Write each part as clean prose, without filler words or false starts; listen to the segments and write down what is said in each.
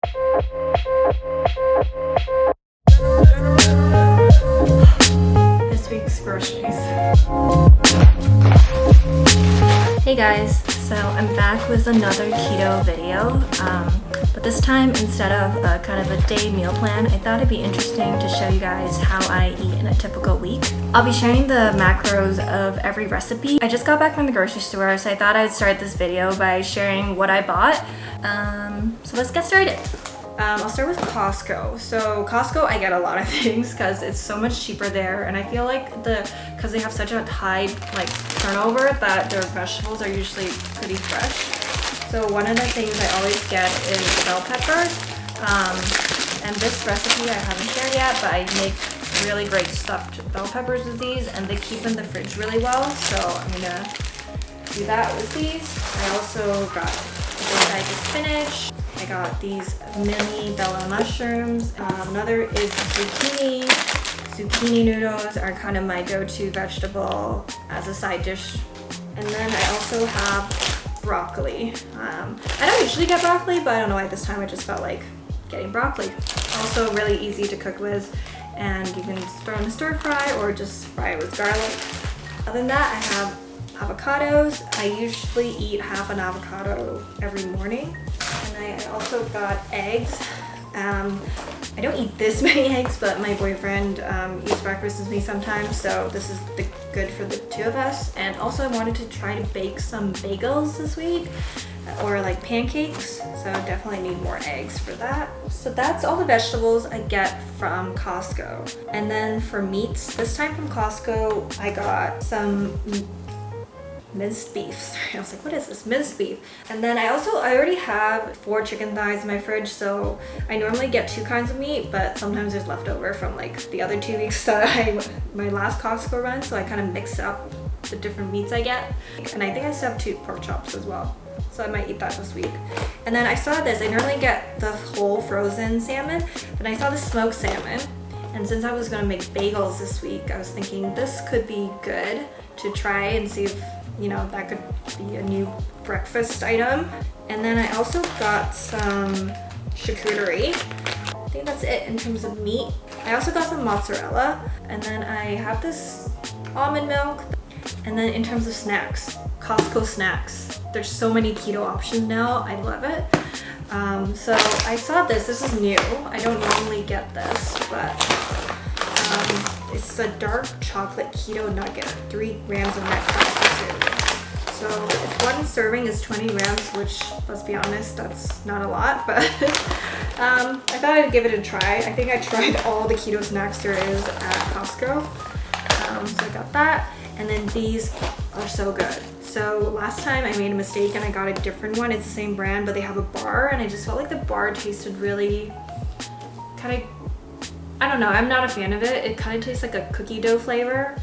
This week's groceries. Hey guys, so I'm back with another keto video, but this time instead of kind of a day meal plan, I thought it'd be interesting to show you guys how I eat in a typical week. I'll be sharing the macros of every recipe. I just got back from the grocery store, so I thought I'd start this video by sharing what I bought. So let's get started. I'll start with Costco. So Costco, I get a lot of things because it's so much cheaper there, and I feel like because they have such a high turnover that their vegetables are usually pretty fresh. So one of the things I always get is bell peppers, and this recipe I haven't shared yet, but I make really great stuffed bell peppers with these, and they keep in the fridge really well. So I'm gonna do that with these. I also got this bag of spinach. I got these mini bella mushrooms. Another is zucchini. Zucchini noodles are kind of my go-to vegetable as a side dish. And then I also have broccoli. I don't usually get broccoli, but I don't know why this time I just felt like getting broccoli. Also really easy to cook with, and you can throw in a stir fry or just fry it with garlic. Other than that, I have avocados. I usually eat half an avocado every morning. And I also got eggs. I don't eat this many eggs, but my boyfriend eats breakfast with me sometimes, so this is good for the two of us. And also I wanted to try to bake some bagels this week, or like pancakes, so definitely need more eggs for that. So that's all the vegetables I get from Costco. And then for meats, this time from Costco, I got some minced beef. Sorry, I was like, what is this? Minced beef. And then I already have 4 chicken thighs in my fridge, so I normally get 2 kinds of meat, but sometimes there's leftover from like the other 2 weeks that my last Costco run, so I kind of mix up the different meats I get. And I think I still have 2 pork chops as well, so I might eat that this week. And then I saw this. I normally get the whole frozen salmon, but I saw the smoked salmon. And since I was gonna make bagels this week, I was thinking this could be good to try and see if, you know, that could be a new breakfast item. And then I also got some charcuterie. I think that's it in terms of meat. I also got some mozzarella, and then I have this almond milk. And then in terms of snacks, Costco snacks. There's so many keto options now. I love it. So I saw this. This is new. I don't normally get this, but it's a dark chocolate keto nugget, 3 grams of net carbs. So if one serving is 20 grams, which, let's be honest, that's not a lot, but I thought I'd give it a try. I think I tried all the keto snacks there is at Costco. So I got that, and then these are so good. So last time I made a mistake and I got a different one. It's the same brand, but they have a bar, and I just felt like the bar tasted really kind of, I don't know, I'm not a fan of it. It kind of tastes like a cookie dough flavor.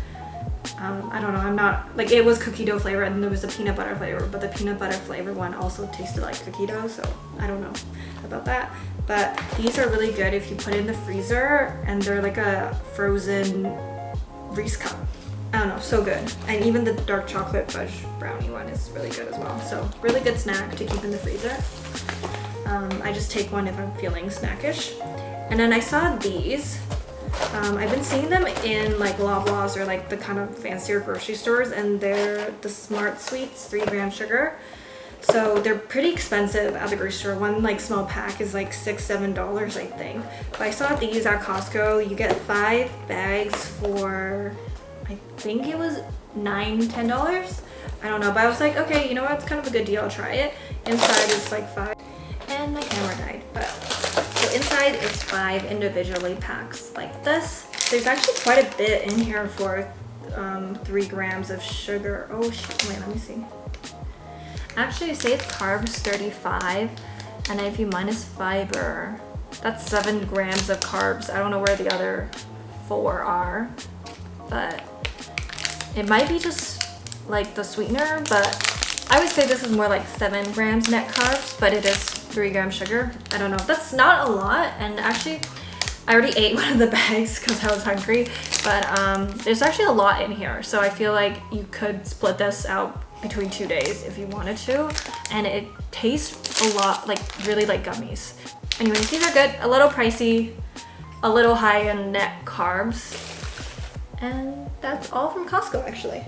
I don't know, I'm not, like, it was cookie dough flavor and there was a peanut butter flavor, but the peanut butter flavor one also tasted like cookie dough, so I don't know about that. But these are really good if you put it in the freezer, and they're like a frozen Reese cup. I don't know, so good. And even the dark chocolate fudge brownie one is really good as well. So really good snack to keep in the freezer. I just take one if I'm feeling snackish. And then I saw these. I've been seeing them in like Loblaws or like the kind of fancier grocery stores, and they're the Smart Sweets 3 gram sugar. So they're pretty expensive at the grocery store. One like small pack is like $6-7, I think. But I saw these at Costco. You get 5 bags for, I think it was $9-10. I don't know, but I was like, okay, you know what? It's kind of a good deal. I'll try it. Inside is like 5, and my camera died, but. So inside it's 5 individually packs like this. There's actually quite a bit in here for 3 grams of sugar. Oh shit, wait, let me see. Actually, say it's carbs 35, and if you minus fiber, that's 7 grams of carbs. I don't know where the other 4 are, but it might be just like the sweetener, but I would say this is more like 7 grams net carbs, but it is 3 grams sugar. I don't know. That's not a lot, and actually I already ate one of the bags because I was hungry, but there's actually a lot in here, so I feel like you could split this out between 2 days if you wanted to, and it tastes a lot like really like gummies. Anyways, these are good. A little pricey, a little high in net carbs. And that's all from Costco, actually.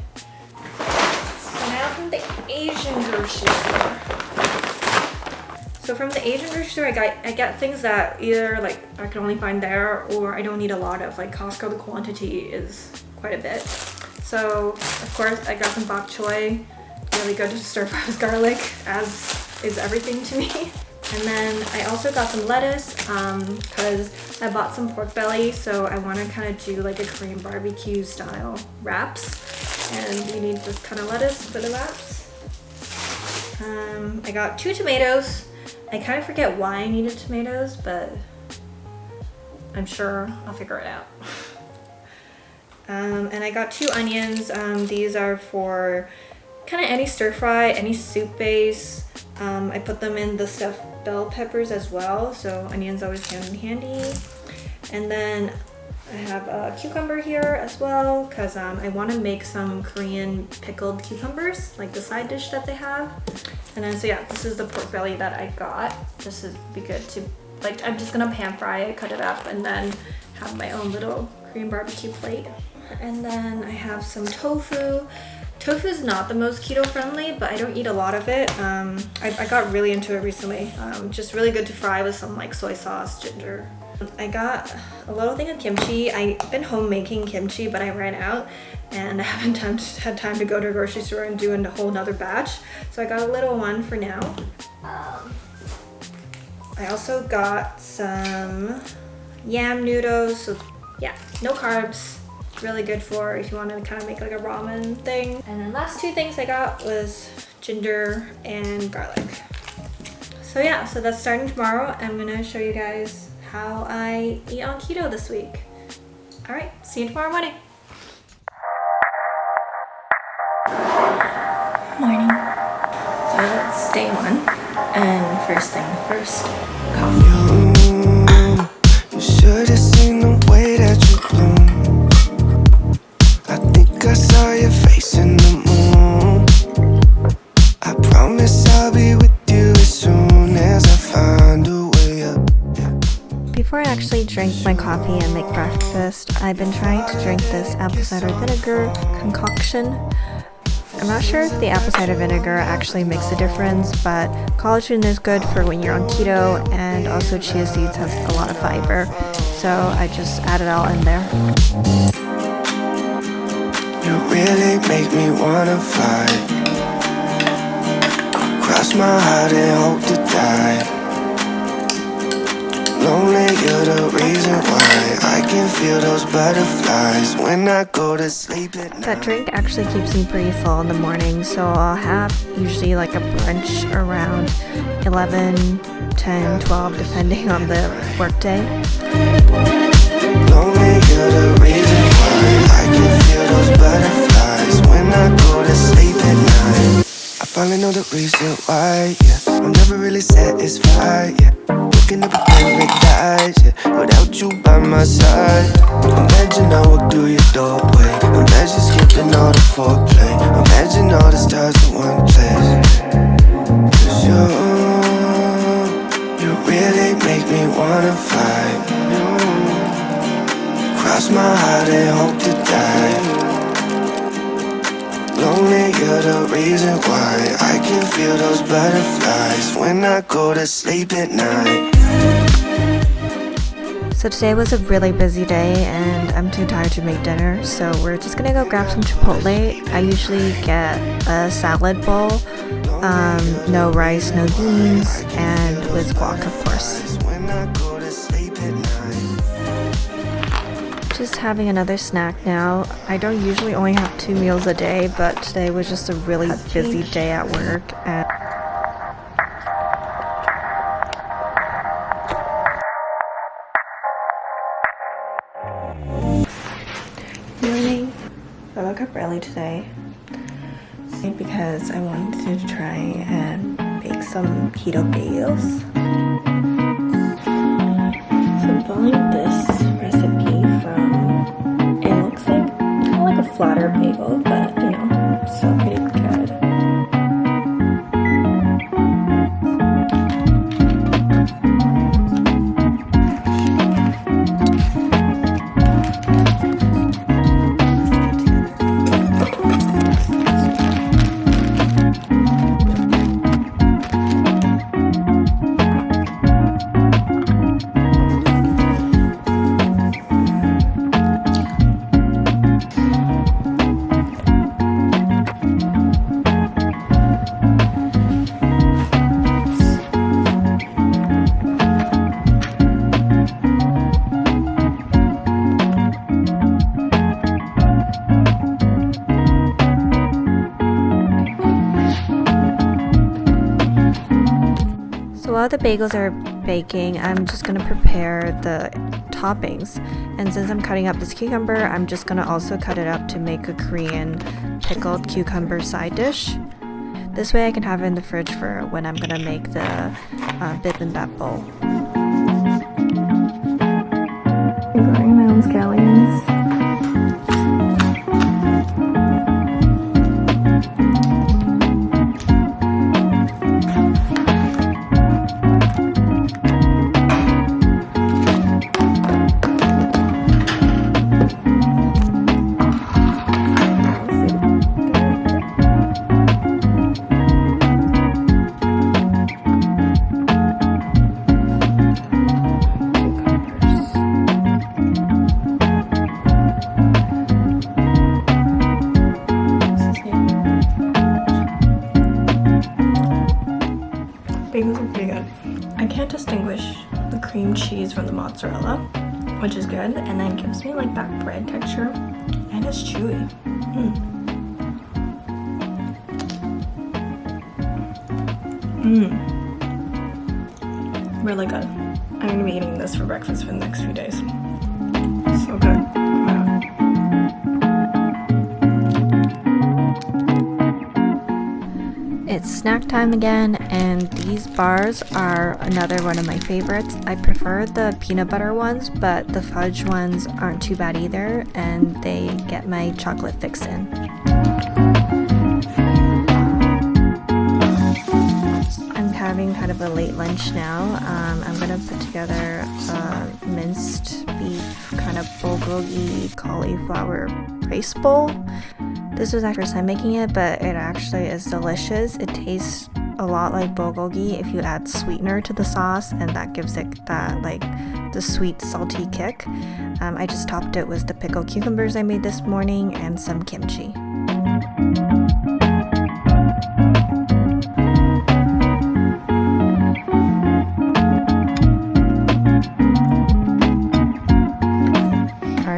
So now from the Asian grocery store. So from the Asian grocery store, I get things that either like I can only find there, or I don't need a lot of. Like Costco, the quantity is quite a bit. So of course I got some bok choy, really good to stir fry with garlic, as is everything to me. And then I also got some lettuce because I bought some pork belly, so I want to kind of do like a Korean barbecue style wraps, and you need this kind of lettuce for the wraps. I got 2 tomatoes. I kind of forget why I needed tomatoes, but I'm sure I'll figure it out. And I got 2 onions. These are for kind of any stir fry, any soup base. I put them in the stuffed bell peppers as well, so onions always come in handy. And then I have a cucumber here as well, because I want to make some Korean pickled cucumbers, like the side dish that they have. And then, so yeah, this is the pork belly that I got. This would be good to, like, I'm just gonna pan fry it, cut it up, and then have my own little Korean barbecue plate. And then I have some tofu. Tofu is not the most keto friendly, but I don't eat a lot of it. I got really into it recently. Just really good to fry with some like soy sauce, ginger. I got a little thing of kimchi. I've been home making kimchi, but I ran out and I haven't had time to go to a grocery store and do a whole nother batch. So I got a little one for now. I also got some yam noodles. So yeah, no carbs. Really good for if you want to kind of make like a ramen thing. And then last 2 things I got was ginger and garlic. So yeah, so that's starting tomorrow. I'm gonna show you guys how I eat on keto this week. All right, see you tomorrow morning. Morning. So it's day 1, and first thing first, coffee. You should have seen the way that you bloom. I saw your face in the moon. I promise I'll be with you as soon as I find a way up. Before I actually drink my coffee and make breakfast, I've been trying to drink this apple cider vinegar concoction. I'm not sure if the apple cider vinegar actually makes a difference, but collagen is good for when you're on keto, and also chia seeds has a lot of fiber, so I just add it all in there. You really make me wanna fly. Cross my heart and hope to die. Lonely, you're the reason why I can feel those butterflies when I go to sleep at night. That drink actually keeps me pretty full in the morning, so I'll have usually like a brunch around 11, 10, 12, depending on the workday. Lonely, you're the reason why I can feel those butterflies when I go to sleep at night. I finally know the reason why, yeah. I'm never really satisfied, yeah. Waking up again with eyes, yeah. Without you by my side. Imagine I walk through your doorway. Imagine skipping all the foreplay. Imagine all the stars in one place. 'Cause you really make me wanna fly. Cross my heart and hope to die. Lonely, you're the reason why I can feel those butterflies when I go to sleep at night. So today was a really busy day and I'm too tired to make dinner, so we're just gonna go grab some Chipotle. I usually get a salad bowl, no rice, no beans, and with guac, of course. Just having another snack now. I don't usually only have 2 meals a day, but today was just a really busy day at work. Morning. I woke up early today because I wanted to try and make some keto bagels. So I'm following this recipe from, it looks like kind of like a flatter bagel, but you know, still pretty good. while the bagels are baking, I'm just gonna prepare the toppings. And since I'm cutting up this cucumber, I'm just gonna also cut it up to make a Korean pickled cucumber side dish. This way I can have it in the fridge for when I'm gonna make the bibimbap bowl. I'm growing my own scallions. Bagels are pretty good. I can't distinguish the cream cheese from the mozzarella, which is good, and then gives me like that bread texture, and it's chewy. Really good. I'm gonna be eating this for breakfast for the next few days. So good. Wow. It's snack time again, and these bars are another one of my favorites. I prefer the peanut butter ones, but the fudge ones aren't too bad either, and they get my chocolate fix in. I'm having kind of a late lunch now. I'm gonna put together a minced beef kind of bulgogi cauliflower rice bowl. This was my first time making it, but it actually is delicious. It tastes a lot like bulgogi if you add sweetener to the sauce, and that gives it that like the sweet salty kick. I just topped it with the pickled cucumbers I made this morning and some kimchi.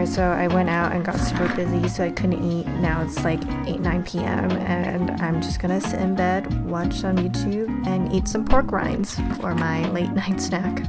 So I went out and got super busy, so I couldn't eat. Now it's like 8-9 p.m. and I'm just gonna sit in bed, watch some YouTube, and eat some pork rinds for my late night snack.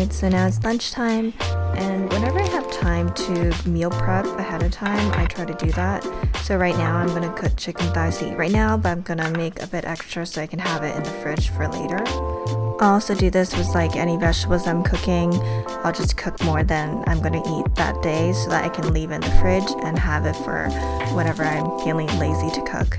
So now it's lunchtime, and whenever I have time to meal prep ahead of time, I try to do that. So right now I'm gonna cook chicken thighs to eat right now, but I'm gonna make a bit extra so I can have it in the fridge for later. I'll also do this with like any vegetables I'm cooking. I'll just cook more than I'm gonna eat that day so that I can leave it in the fridge and have it for whenever I'm feeling lazy to cook.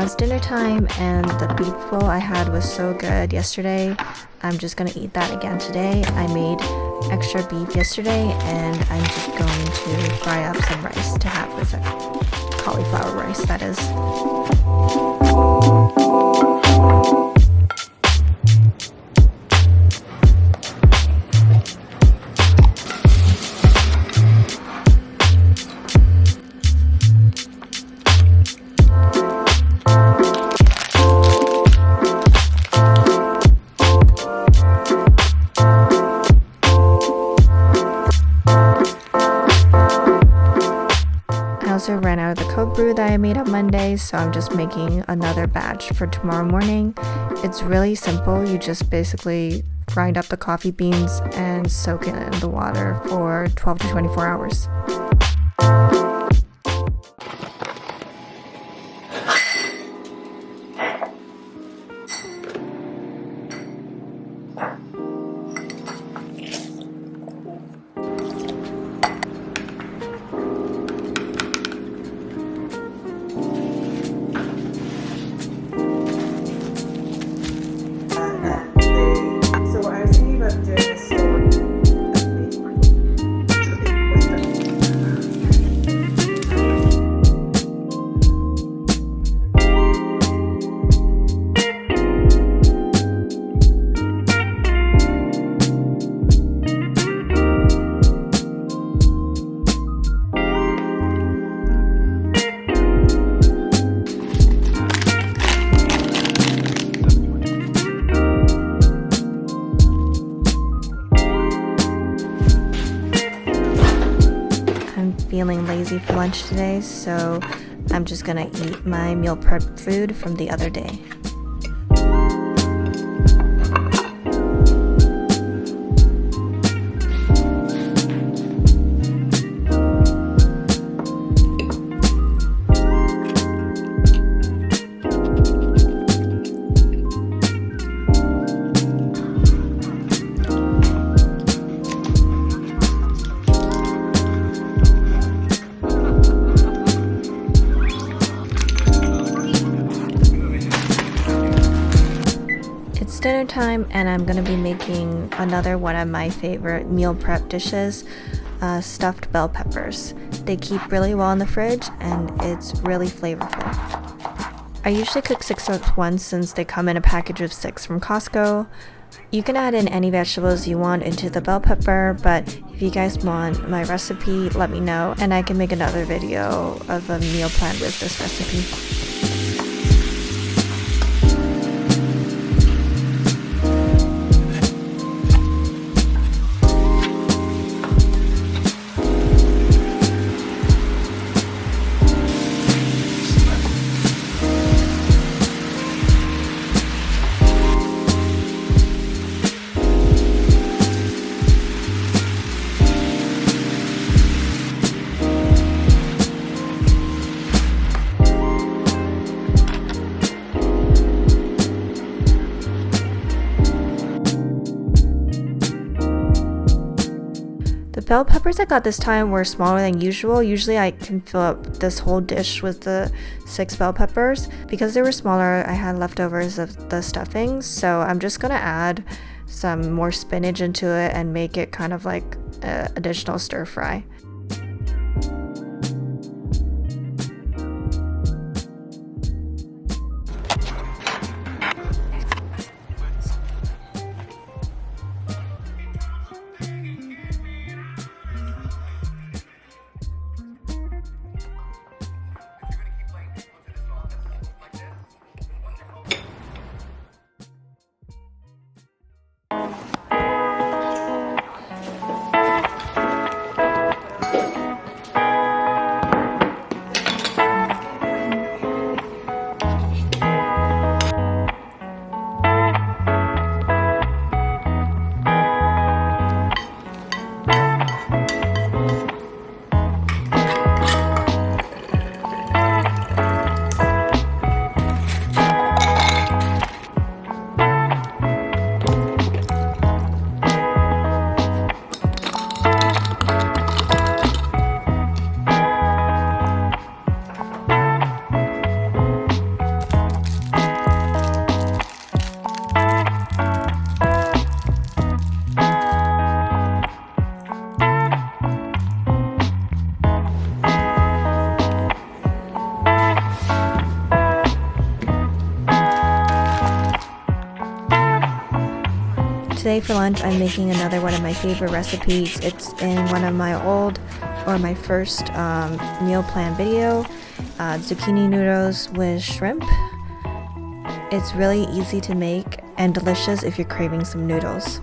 now it's dinner time, and the beef bowl I had was so good yesterday. I'm just gonna eat that again today. I made extra beef yesterday, and I'm just going to fry up some rice to have with it. Cauliflower rice, that is. I also ran out of the cold brew that I made on Monday, so I'm just making another batch for tomorrow morning. It's really simple. You just basically grind up the coffee beans and soak it in the water for 12 to 24 hours. Feeling lazy for lunch today, so I'm just gonna eat my meal prep food from the other day. Dinner time, and I'm gonna be making another one of my favorite meal prep dishes, stuffed bell peppers. They keep really well in the fridge, and it's really flavorful. I usually cook 6 at once since they come in a package of 6 from Costco. You can add in any vegetables you want into the bell pepper, but if you guys want my recipe, let me know, and I can make another video of a meal plan with this recipe. The bell peppers I got this time were smaller than usual. Usually I can fill up this whole dish with the 6 bell peppers. Because they were smaller, I had leftovers of the stuffings, so I'm just gonna add some more spinach into it and make it kind of like an additional stir fry. today for lunch I'm making another one of my favorite recipes. It's in one of my first meal plan video, zucchini noodles with shrimp. It's really easy to make and delicious if you're craving some noodles.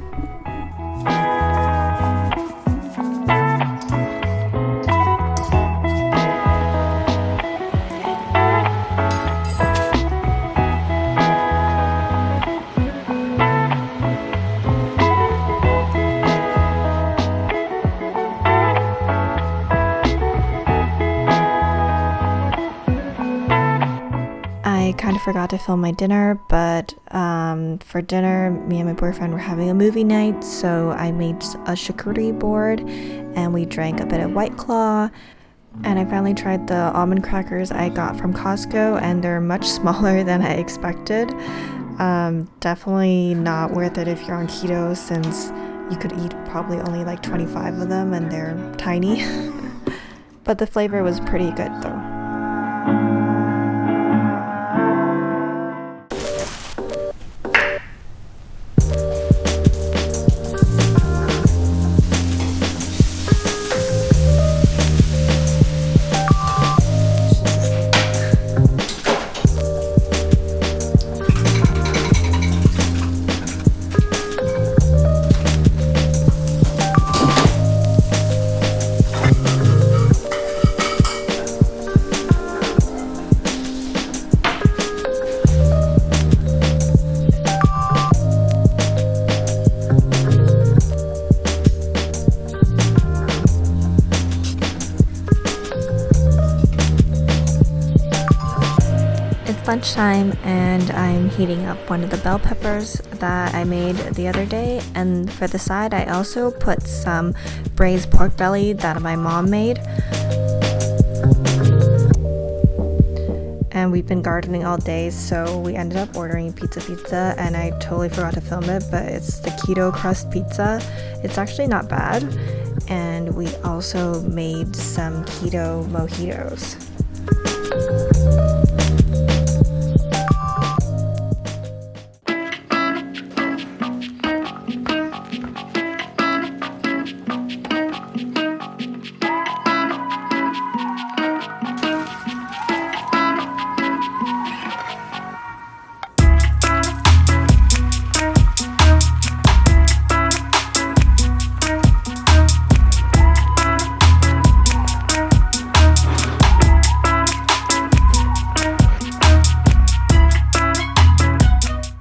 I kind of forgot to film my dinner, but for dinner, me and my boyfriend were having a movie night, so I made a charcuterie board and we drank a bit of White Claw. And I finally tried the almond crackers I got from Costco, and they're much smaller than I expected. Definitely not worth it if you're on keto, since you could eat probably only like 25 of them and they're tiny. But the flavor was pretty good though. Lunchtime, and I'm heating up one of the bell peppers that I made the other day, and for the side I also put some braised pork belly that my mom made. And we've been gardening all day, so we ended up ordering pizza, and I totally forgot to film it, but it's the keto crust pizza. It's actually not bad. And we also made some keto mojitos.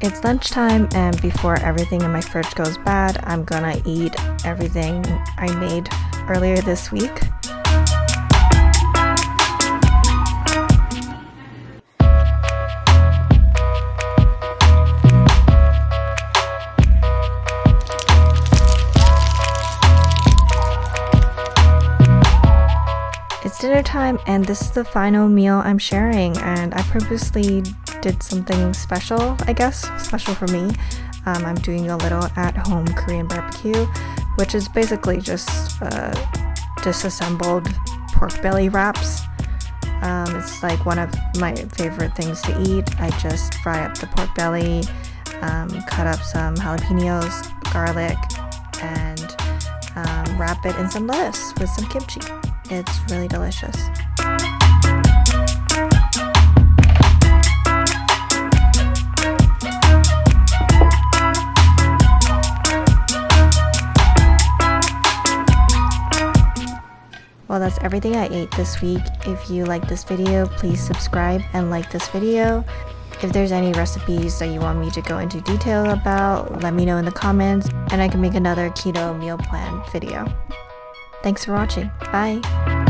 It's lunchtime, and before everything in my fridge goes bad, I'm gonna eat everything I made earlier this week. It's dinner time, and this is the final meal I'm sharing, and I purposely did something special, I guess, special for me. I'm doing a little at-home Korean barbecue, which is basically just disassembled pork belly wraps. It's like one of my favorite things to eat. I just fry up the pork belly, cut up some jalapenos, garlic, and wrap it in some lettuce with some kimchi. It's really delicious. Well, that's everything I ate this week. If you like this video, please subscribe and like this video. If there's any recipes that you want me to go into detail about, let me know in the comments, and I can make another keto meal plan video. Thanks for watching. Bye!